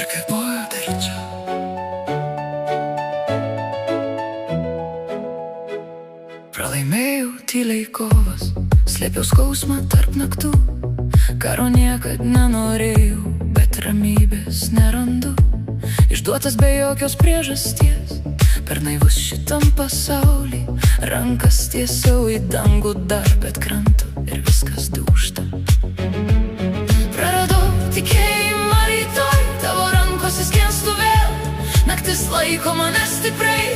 ir kvėpuoju dar čia. Pralaimėjau tyliai kovas, slėpiau skausmą tarp naktų. Karo niekad nenorėjau, bet ramybės nerandu. Išduotas be jokios priežasties, per naivus šitam pasaulį. Rankas tiesiau į dangų dar, bet krantu ir viskas dūžta. Praradau tikėjimą rytoj, tavo rankose skęstu vėl. Naktis laiko mane stipriai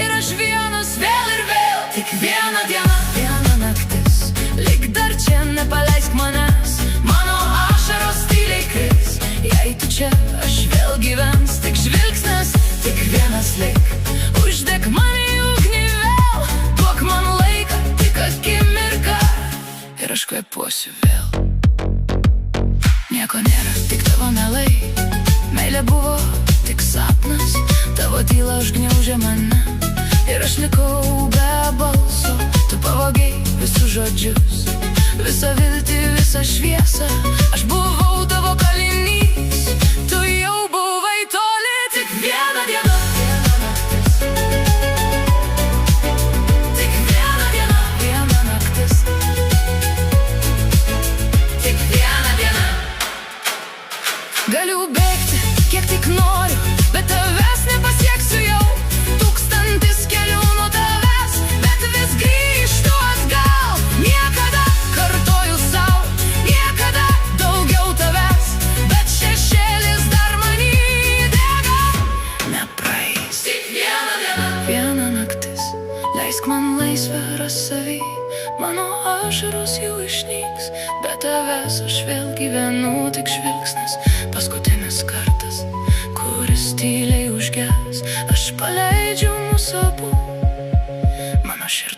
ir aš vienas vėl ir vėl. Tik viena diena, viena naktis, lik dar čia nepaleisk manęs. Mano ašaros tyliai kris, jei tu čia, aš vėl gyvens. Tik žvilgsnis, tik vienas lik, uždek mane į ugnį vėl. Duok man laiką, tik akimirką, ir aš kvėpuosiu vėl. Nieko nėra, tik tavo melai, meilė buvo tik sapnas. Tavo tyla užgniaužė mane ir aš likau be balso. Tu pavogei visus žodžius, visą viltį, visą šviesą. Aš buvau tavo kalinys, tu jau buvai toli. Tik viena diena, viena naktis, tik viena diena, viena naktis, tik viena diena. Galiu bėgti, kiek tik noriu, bet tavęs nepasieksiu jau. Tūkstantis kelių nuo tavęs, bet vis grįžtu atgal. Niekada, kartoju sau, niekada daugiau tavęs, bet šešėlis dar many dega. Nepraeis tik viena diena, viena naktis, leisk man laisvę ras savy. Mano ašaros jau išnyks, bet tavęs aš vėl gyvenu. Tik žvilgsnis, paskutinis kartas, kuris tyliai užges. Aš paleidžiu mus abu, mano širdis